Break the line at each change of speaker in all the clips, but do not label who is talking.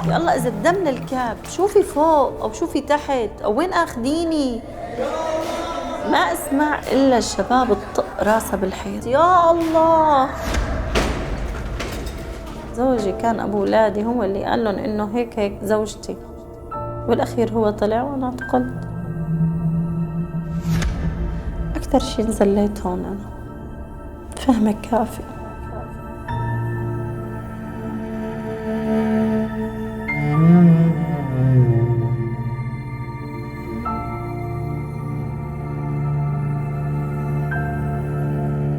يا الله إذا بدمنا الكعب شوفي فوق أو شوفي تحت أو وين أخديني. ما أسمع إلا الشباب تطق راسها بالحيط. يا الله. زوجي كان أبو أولادي هو اللي قال لهم إنه هيك زوجتي، بالأخير هو طلع وأنا اعتقلت. أكثر شي نزليت هون أنا، فهمك كافي.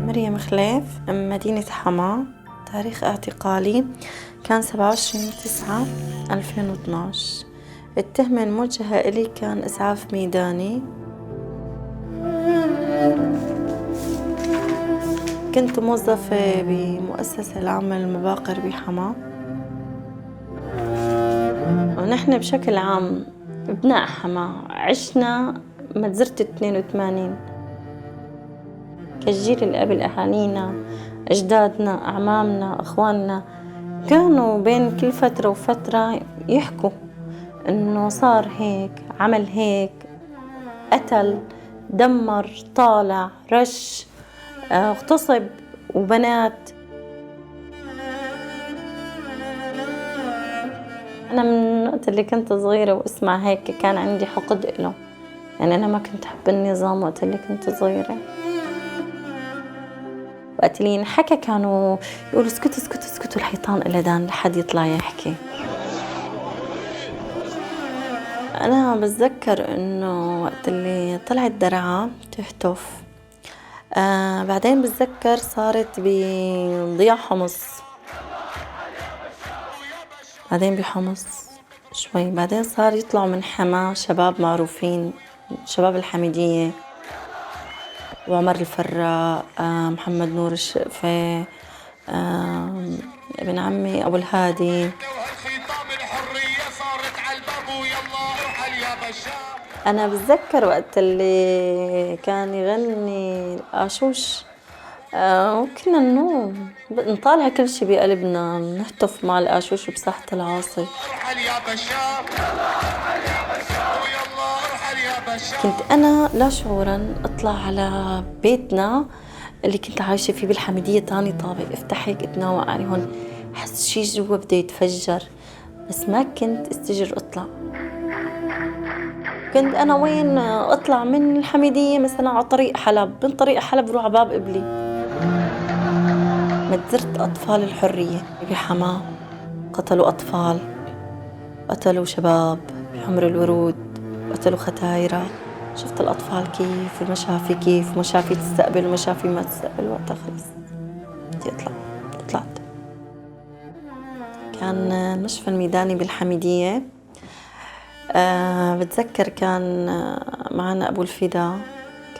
مريم خليف من مدينة حما. تاريخ اعتقالي كان 27/9/2012. التهمة الموجهة إلي كان إسعاف ميداني. كنت موظفة بمؤسسة العامة للمباقر بحما. ونحن بشكل عام ابناء حما عشنا مجزرة 82 كالجيل اللي قبل أهالينا، أجدادنا، أعمامنا، أخواننا، كانوا بين كل فترة وفترة يحكوا إنه صار هيك، عمل هيك، قتل، دمر، طالع، رش، اغتصب وبنات. أنا من الوقت اللي كنت صغيرة واسمع هيك كان عندي حقد إله، يعني أنا ما كنت أحب النظام وقت اللي كنت صغيرة. وقت اللي ينحكى كانوا يقولوا اسكتوا اسكتوا اسكتوا، الحيطان إلى لحد يطلع يحكي. أنا بتذكر إنه وقت اللي طلعت درعا تهتف، بعدين بتذكر صارت بضياع حمص، بعدين بحمص شوي، بعدين صار يطلعوا من حما شباب معروفين، شباب الحميدية، وعمر الفراء، محمد نور الشقفة، ابن عمي أبو الهادي. أنا بتذكر وقت اللي كان يغني الآشوش، وكنا ننوم نطالع كل شي بقلبنا، نهتف مع الآشوش بساحة العاصي. كنت أنا لا شعوراً أطلع على بيتنا اللي كنت عايشة فيه بالحميدية، تاني طابق، افتح هيك اتناوى عليهم، أحس شي جوا بده يتفجر، بس ما كنت استجر أطلع. كنت أنا وين أطلع من الحميدية مثلاً على طريق حلب، من طريق حلب بروح على باب قبلي. مجزرة أطفال الحرية بحما، قتلوا أطفال، قتلوا شباب بحمر الورود، قتلوا ختايرة. شفت الأطفال كيف، والمشافي كيف، مشافي تستقبل ومشافي ما تستقبل. وقتها خلص بدي أطلع، طلعت. كان المشفى الميداني بالحميدية. بتذكر كان معنا أبو الفدا،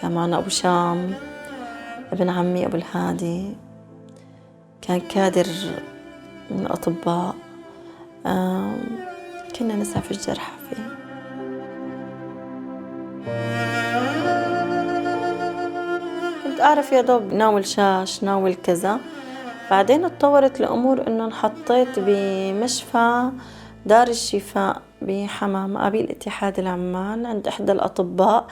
كان معنا أبو شام، ابن عمي أبو الهادي، كان كادر من الأطباء. كنا نسعف الجرحى فيه. كنت أعرف يا دوب ناول شاش، ناول كذا. بعدين اتطورت الأمور إنه انحطيت بمشفى دار الشفاء بحما مقابل اتحاد العمال عند إحدى الأطباء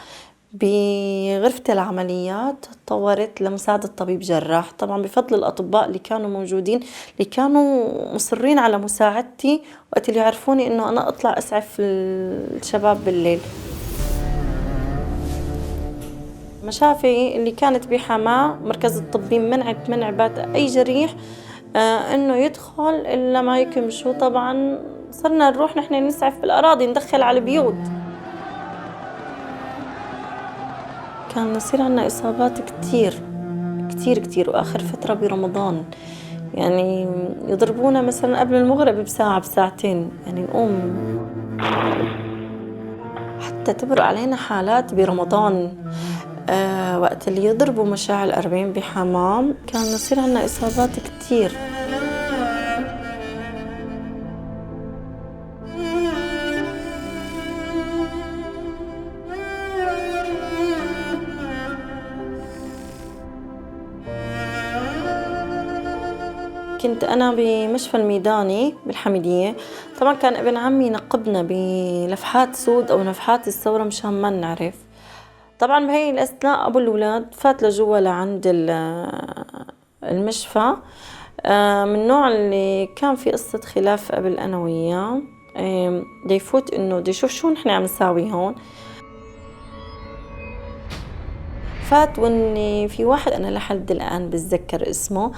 بغرفة العمليات. تطورت لمساعدة طبيب جراح، طبعا بفضل الأطباء اللي كانوا موجودين، اللي كانوا مصرين على مساعدتي وقت اللي يعرفوني إنه أنا أطلع أسعف الشباب بالليل. مشافي اللي كانت بحما مركز الطبي منعت منع بات أي جريح إنه يدخل إلا ما يكمشوا. طبعا صرنا نروح نحن نسعف بالأراضي، ندخل على البيوت. كان يصير عنا إصابات كتير كتير كتير، وآخر فترة برمضان يعني يضربونا مثلا قبل المغرب بساعة بساعتين، يعني نقوم. حتى تمر علينا حالات برمضان وقت اللي يضربوا مشاعل 40 بحمام كان يصير عنا إصابات كتير. كنت أنا بمشفى الميداني بالحميدية. طبعا كان ابن عمي ينقبنا بلفحات سود أو نفحات الثورة مشان ما نعرف. طبعا بهي الأثناء أبو الأولاد فات لجوا لعند المشفى، من النوع اللي كان في قصة خلاف قبل أنا وياه. بده يفوت إنه بده يشوف شو نحن عم نساوي هون. فات وإني في واحد أنا لحد الآن بتذكر اسمه.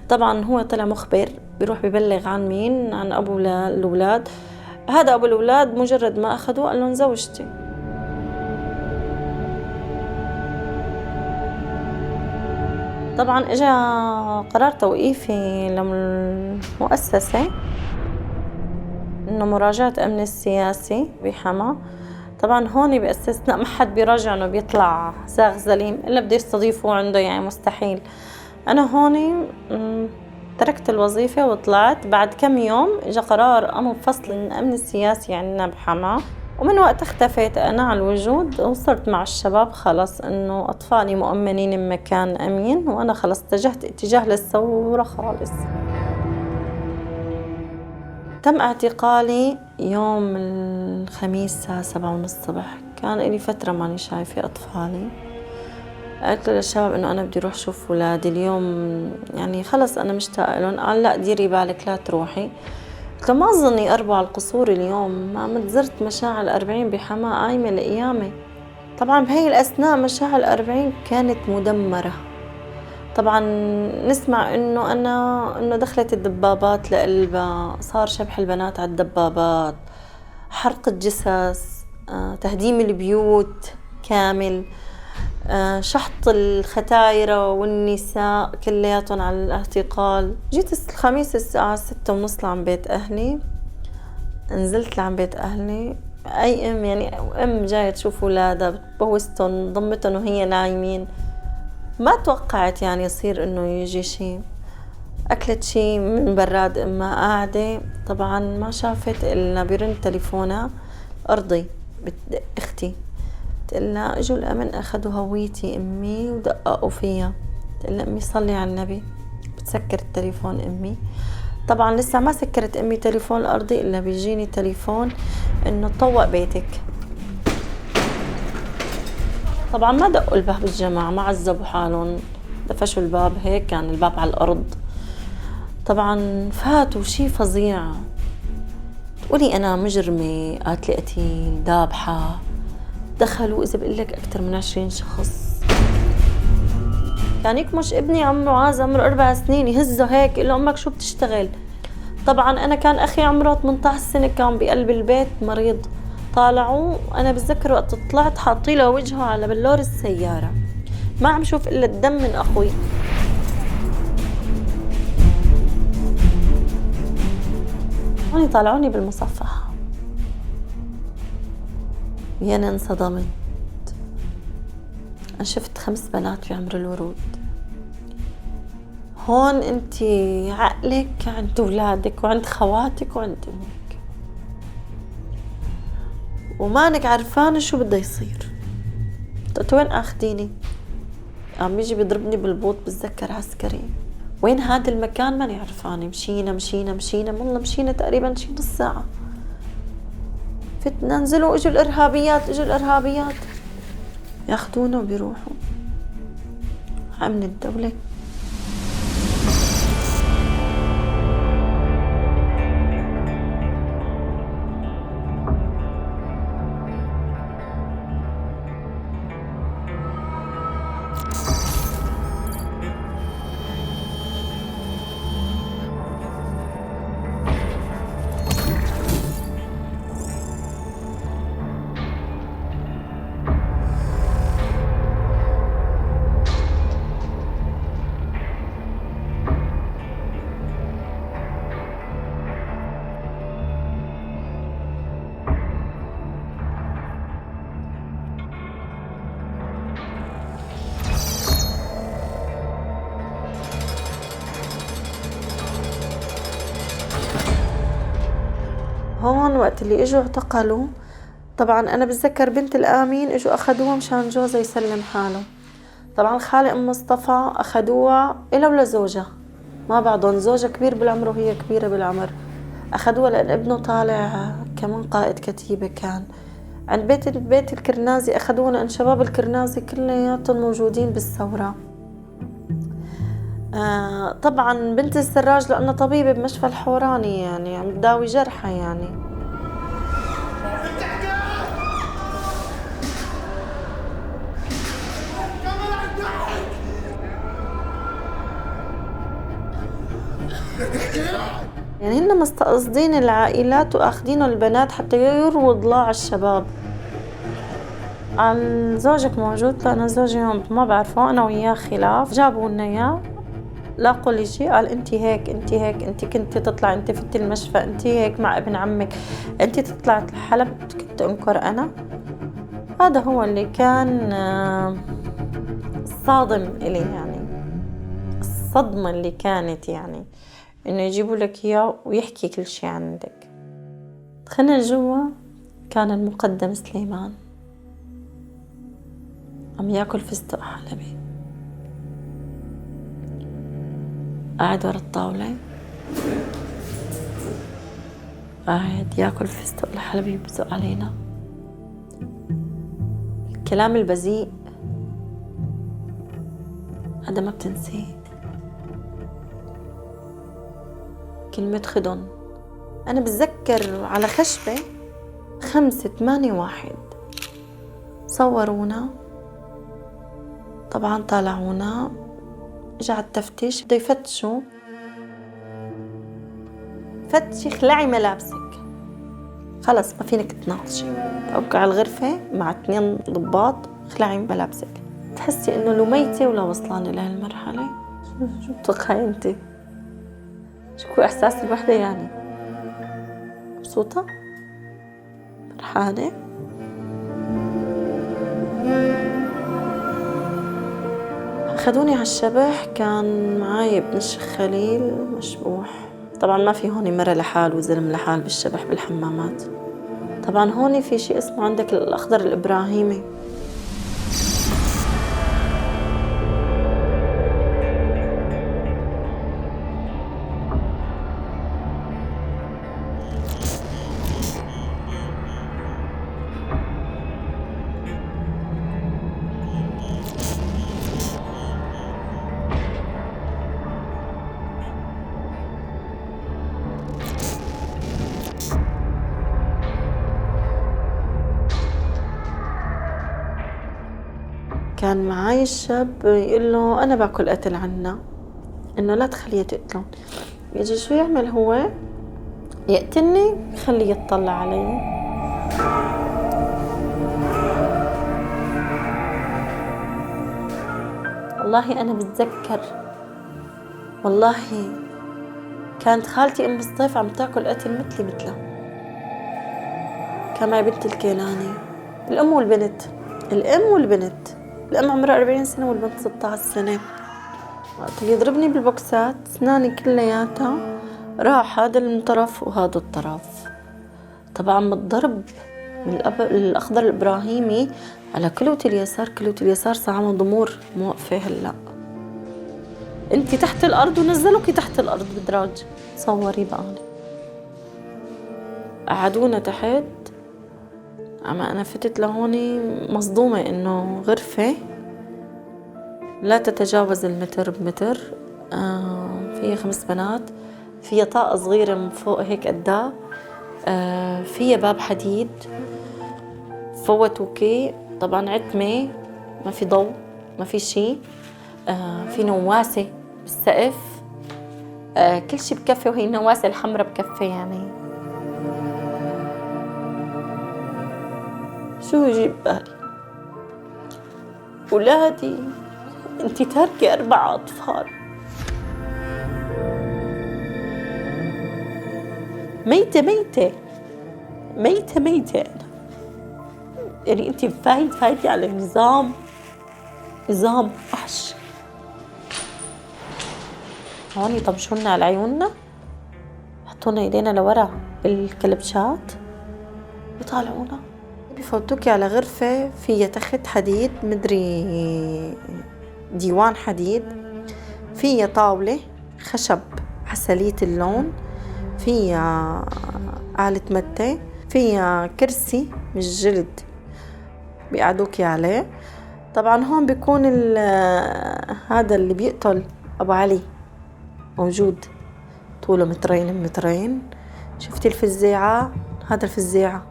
طبعا هو طلع مخبر بيروح ببلغ عن مين؟ عن أبو الأولاد. هذا أبو الأولاد مجرد ما أخذوه قال لهم زوجتي. طبعا إجا قرار توقيفي للمؤسسة إنه مراجعة أمن السياسي بحما. طبعا هون بأسسنا ما حد بيراجع إنه بيطلع زاغ زليم إلا بده يستضيفوه عنده، يعني مستحيل. أنا هون تركت الوظيفة وطلعت. بعد كم يوم إجا قرار قاموا بفصل الأمن السياسي عنا بحما، ومن وقت اختفيت أنا على الوجود وصرت مع الشباب خلص إنه أطفالي مؤمنين بمكان أمين، وأنا خلص اتجهت اتجاه للثورة خالص. تم اعتقالي يوم الخميس الساعة 7:30 الصبح. كان لي فترة ماني شايفة أطفالي. قلت للشباب إنه أنا بدي أروح شوف أولادي اليوم، يعني خلص أنا مشتاقة لهم. قال لا ديري بالك لا تروحي. قلت له ما أظني أربع القصور اليوم، ما متزرت مشاعل 40 بحما قايمة لقيامة. طبعا بهي الأثناء مشاعل 40 كانت مدمرة. طبعا نسمع إنه دخلت الدبابات لقلبها، صار شبح البنات على الدبابات، حرق الجثث، تهديم البيوت كامل، شحط الختايرة والنساء كلياتهم على الاعتقال. جيت الخميس الساعة 6:30 لعن بيت أهلي. نزلت لعن بيت أهلي، أي أم يعني أم جاية تشوف أولادها بتبوستهم ضمتهم وهي نايمين. ما توقعت يعني يصير إنه يجي شي. أكلت شي من براد أمها قاعدة. طبعا ما شافت إلا برن تليفونها أرضي أختي، تقلها اجوا الأمن أخذوا هويتي أمي ودققوا فيها. تقلها أمي صلي على النبي. بتسكر التليفون أمي. طبعا لسه ما سكرت أمي تليفون الأرضي إلا بيجيني تليفون إنه طوق بيتك. طبعا ما دقوا الباب الجماعة، ما عذبوا حالهم، دفشوا الباب هيك كان الباب على الأرض. طبعا فاتوا شي فظيع. تقولي أنا مجرمة قاتلة قتيل ذابحة. دخلوا إذا بقلك أكتر من 20 شخص. كان يكمش ابني عمره 4 سنين، يهزه هيك يقول له أمك شو بتشتغل. طبعا أنا كان أخي عمره 18 سنة كان بقلب البيت مريض. طالعوه أنا بتذكر وقت طلعت حاطيله وجهه على بلور السيارة، ما عم شوف إلا الدم من أخوي. هوني طالعوني بالمصفحة، يعني انصدمت. أنا شفت 5 بنات بعمر الورود. هون انتي عقلك عند أولادك وعند خواتك وعند أمك، ومانك عرفانة شو بده يصير. قلت وين اخديني؟ عم يجي بيضربني بالبوط. بتذكر عسكري. وين هذا المكان؟ ماني عرفانة. مشينا والله مشينا تقريبا شي نص ساعة. فتنا ننزلوا اجوا الارهابيات ياخدونا وبيروحوا. امن الدولة. هون وقت اللي اجوا اعتقلوا، طبعا انا بتذكر بنت الامين اجوا اخذوها مشان جوزها يسلم حاله. طبعا خالي ام مصطفى اخذوها الها ولزوجها ما بعضهم، زوجها كبير بالعمر وهي كبيرة بالعمر. أخذوها لأن ابنه طالع كمان قائد كتيبة كان عند بيت الكرنازي، أخذوها لأن شباب الكرنازي كلياتهم موجودين بالثورة. طبعا بنت السراج لأنها طبيبة بمشفى الحوراني يعني عم تداوي جرحى يعني. يعني هن مستقصدين العائلات واخدينه البنات حتى يرووا ضلاع الشباب. عن زوجك موجود؟ لا، أنا زوجي ما بعرفه، أنا وياه خلاف. جابوا لنا إياه لاقوا لي شيء، قال أنت هيك أنت هيك، أنت كنت تطلع، أنت فتي المشفى، أنت هيك مع ابن عمك، أنت تطلع الحلب، كنت أنكر أنا. هذا هو اللي كان صادم إلي يعني، الصدمة اللي كانت يعني إنه يجيبوا لك إياه ويحكي كل شيء عندك. دخلنا جوا، كان المقدم سليمان عم ياكل فستق حلبي، قاعد ورا الطاولة، قاعد ياكل فستق الحلبي وبزق علينا. الكلام البذيء هذا ما بتنسيه. كلمة خدن، أنا بتذكر على خشبة 5-8 صورونا، طبعا طالعونا، اجى على التفتيش بده يفتشوا، فتشي خلعي ملابسك، خلص ما فينك تناقشي، ابقى على الغرفة مع 2 ضباط، خلعي ملابسك. تحسي انه لو ميتة ولا وصلانة لهالمرحلة. شو بتوقعي انت؟ شو احساس الوحدة يعني؟ مبسوطة؟ فرحانة؟ أخذوني على الشبح، كان معاي ابن الشيخ خليل مشبوح. طبعا ما في هون مرة لحال وزلم لحال بالشبح بالحمامات. طبعا هون في شيء اسمه عندك الأخضر الإبراهيمي. كان معاي الشاب يقول له أنا باكل قتل عنا، إنه لا تخليه تقتلون. يجي شو يعمل هو؟ يقتلني خليه يطلع علي. والله أنا بتذكر، والله كانت خالتي أم الصيف عم تاكل قتل مثلها. كان معي بنت الكيلاني، الأم والبنت، الأم عمرها 40 سنة والبنت 16 سنة. وقت اللي يضربني بالبوكسات أسناني كلياتها راح هذا الطرف وهذا الطرف. طبعا من الضرب من الأخضر الإبراهيمي على كلوة اليسار صار عامل ضمور موقفة. هلأ انتي تحت الأرض ونزلوكي تحت الأرض بدراج، صوري بقى. قعدونا تحت. أما أنا فتت لهوني مصدومة إنه غرفة لا تتجاوز المتر بمتر، فيها 5 بنات، فيها طاقة صغيرة من فوق هيك قدها، فيها باب حديد، فوتوكي طبعا عتمة، ما في ضوء ما في شي، في نواسة بالسقف، كل شي بكفي، وهي النواسة الحمراء بكفي يعني. شو يجيب بالي؟ ولادي، انتي تاركة 4 أطفال، ميتة أنا. يعني انتي فايتة على نظام وحش. هون يطبشونا على عيوننا، يحطونا ايدينا لورا بالكلبشات، يطالعونا، بفوتوكي على غرفة فيها تخت حديد، مدري ديوان حديد، فيها طاولة خشب عسلية اللون، فيها آلة متة، فيها كرسي مش جلد بيقعدوكي عليه. طبعا هون بيكون هذا اللي بيقتل أبو علي موجود، طوله 2 مترين. شفتي الفزاعة؟ هذا الفزاعة.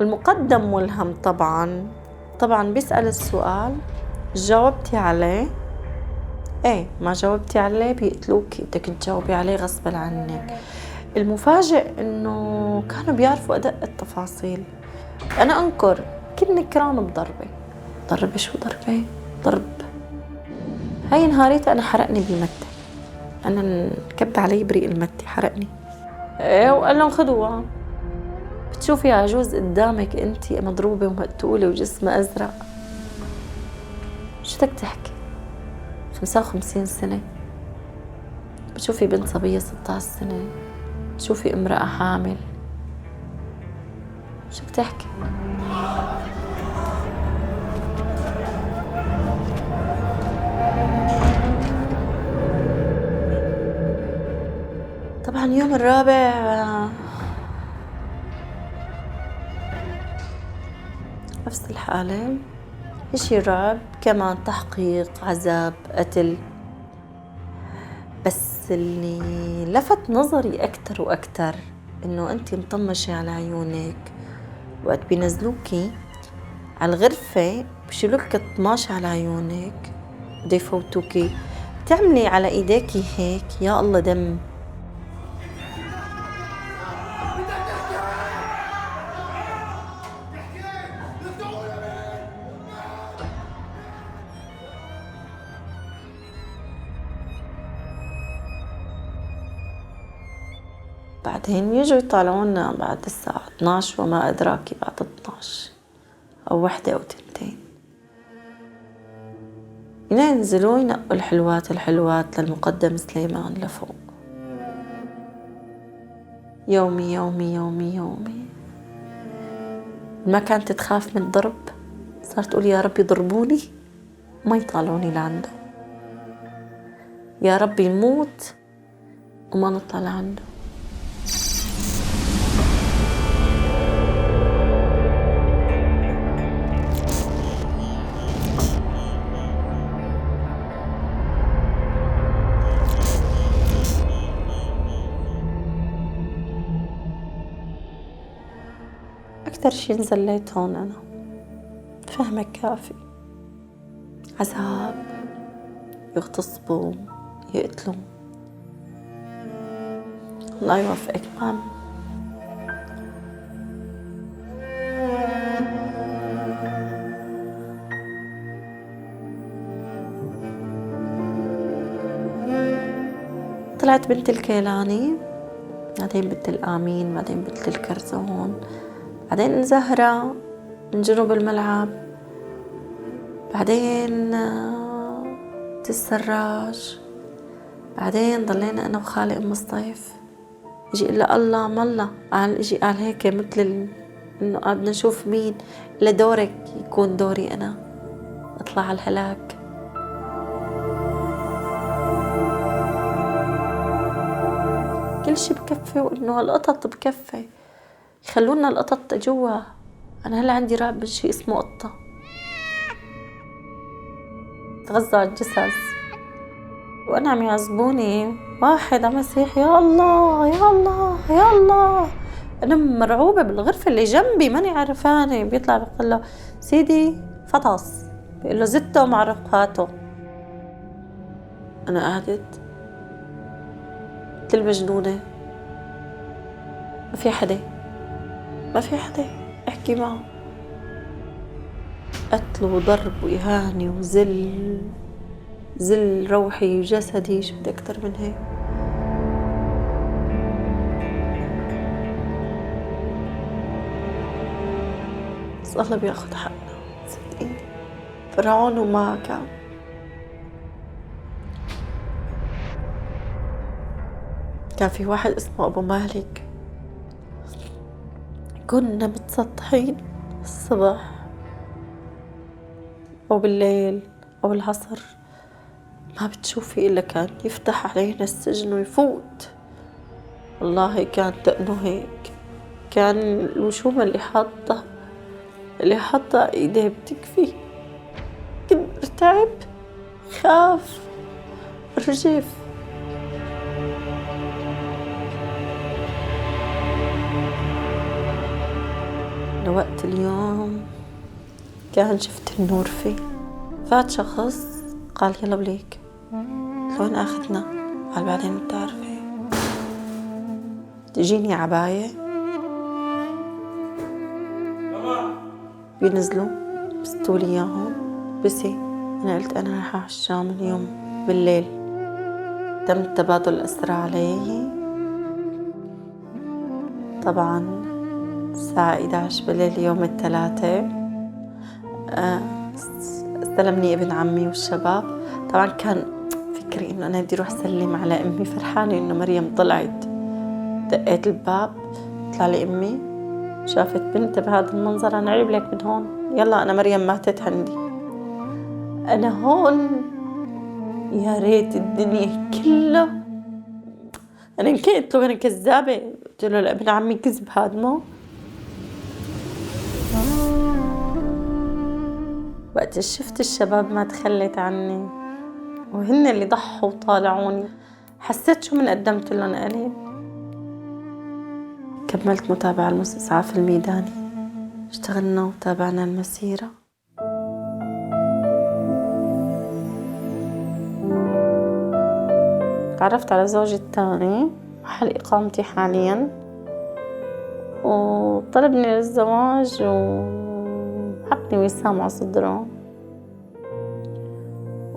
المقدم ملهم طبعا بيسأل السؤال، جاوبتي عليه؟ ايه، ما جاوبتي عليه بيقتلوكي، بدك تجاوبي عليه غصبا عنك. المفاجئ انه كانوا بيعرفوا ادق التفاصيل. انا انكر كل نكران بضربة. ضربة شو ضربة؟ ضرب. هاي نهاريتها انا حرقني بالمتة، انا انكب علي بريق المتة حرقني. ايه، وقال لهم خدوها. بتشوفي عجوز قدامك انت مضروبة ومقتولة وجسمها ازرق، شو بدك تحكي؟ 55 سنة. بتشوفي بنت صبية 16 سنة، بتشوفي امرأة حامل، شو بتحكي؟ طبعا يوم الرابع نفس الحالة، اشي رعب، كمان تحقيق، عذاب، قتل. بس اللي لفت نظري أكتر وأكتر إنه أنت مطمشة على عيونك، وقت بينزلوكي على الغرفة بشيلوك الطماش على عيونك بده يفوتوكي، تعملي على إيديكي هيك، يا الله دم. بعدين يجوا يطالعونا بعد الساعة 12 وما أدراكي بعد 12 أو 1 أو 2، ينزلوا ينقوا الحلوات للمقدم سليمان لفوق. يومي يومي يومي يومي. ما كانت تخاف من الضرب، صارت تقول يا رب يضربوني ما يطالعوني لعنده، يا رب يموت وما نطلع لعنده. أكثر شي نزليت هون أنا، فهمك كافي. عذاب، يغتصبوا، يقتلوا. الله يوفقك مام. طلعت بنت الكيلاني، بعدين بنت الآمين، بعدين بنت الكرزون، بعدين زهرة من جنوب الملعب، بعدين بنت السراج، بعدين ضلينا أنا وخالي أم الصيف. يجي إلا الله مالله قال هيك مثل إنه بدنا نشوف مين لدورك يكون دوري أنا أطلع على الهلاك. كل شي بكفي، وإنه القطط بكفي، يخلونا القطط جوا. أنا هلا عندي رعب من شي اسمه قطة تغذى على الجثث، وأنا عم يعذبوني واحد عم يصيح يا الله يا الله يا الله. أنا مرعوبة بالغرفة اللي جنبي ماني عرفانة، بيطلع بيقول له سيدي فطس، بيقول له زته مع رفقاته. أنا قعدت مثل مجنونة، ما في حدا احكي معه. قتل وضرب وإهانة وذل روحي وجسدي، شو بدي أكتر من هيك؟ بس الله بياخد حقنا صدقيني، فرعون وما كان في واحد اسمه أبو مالك، كنا متسطحين الصبح أو بالليل أو العصر ما بتشوفي إلا كان يفتح علينا السجن ويفوت. والله كان دقنه هيك، كان الوشوم اللي حاطة ايديه بتكفي. كنت برتعب، خاف، رجف. لوقت اليوم كان شفت النور فيه. فات شخص قال يلا بليك. وين اخذنا؟ قال بعدين بتعرفي. تجيني عباية بينزلوا بستولي اياهم بسي. انا قلت انا رايحة على الشام اليوم بالليل. تم تبادل الأسرى علي. طبعا الساعة 11 بالليل يوم الثلاثاء استلمني ابن عمي والشباب. طبعا كان فكري انه انا بدي اروح اسلم على امي، فرحانة انه مريم طلعت. دقيت الباب، طلع لي امي، شافت بنتها بهذا المنظر. انا عيب لك من هون، يلا انا مريم ماتت عندي. انا هون يا ريت الدنيا كلها. انا قلت له انا كذابة، قلت له لابن عمي كذب هادمه. وقت شفت الشباب ما تخلت عني وهن اللي ضحوا وطالعوني، حسيت شو من قدمت لهم قليل. كملت متابعة الإسعاف الميداني، اشتغلنا وتابعنا المسيرة. تعرفت على زوجي الثاني محل إقامتي حاليا، وطلبني للزواج وحطني وسام على صدره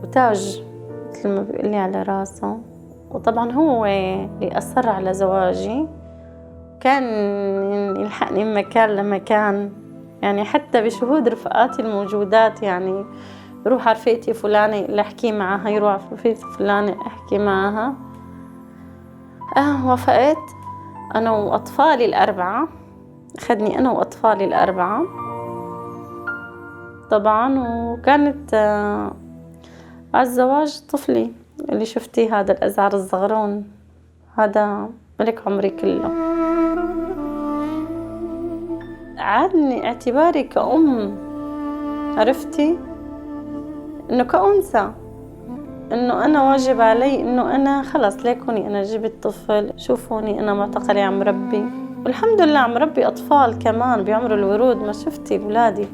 وتاج مثل ما بيقول لي على راسه. وطبعا هو اللي أصر على زواجي، كان يلحقني من مكان لمكان، يعني حتى بشهود رفقاتي الموجودات. يعني يروح على رفيقتي فلانة اللي أحكي معها، يروح على رفيقتي فلانة أحكي معها. وافقت أنا وأطفالي الأربعة، أخذني أنا وأطفالي الأربعة طبعا. وكانت على الزواج طفلي اللي شفتيه، هذا الأزعر الصغرون، هذا ملك عمري كله. عادني اعتباري كأم، عرفتي إنه كأنثى، إنه أنا واجب علي إنه أنا خلص ليكوني أنا جبت طفل، شوفوني أنا معتقلة عم ربي، والحمد لله عم ربي أطفال كمان بعمر الورود. ما شفتي أولادي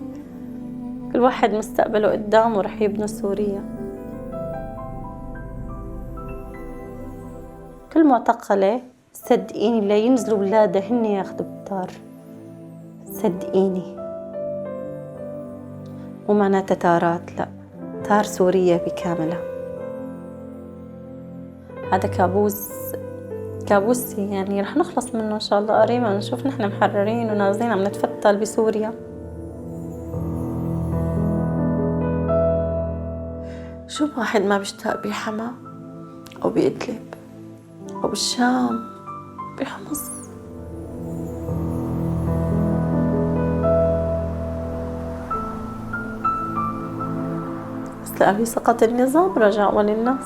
كل واحد مستقبله قدامه رح يبنوا سوريا. كل معتقلة صدقيني لا ينزلوا ولادها هن ياخدوا بالدار، صدقيني. مو معناتها تارات، لا، تار سوريا بكاملها. هذا كابوسي يعني رح نخلص منه إن شاء الله قريبا، نشوف نحن محررين ونازلين عم نتفتل بسوريا. شو واحد ما بيشتاق بحما أو بإدلب أو بالشام بحمص. بس لأبي سقط النظام رجع وللناس.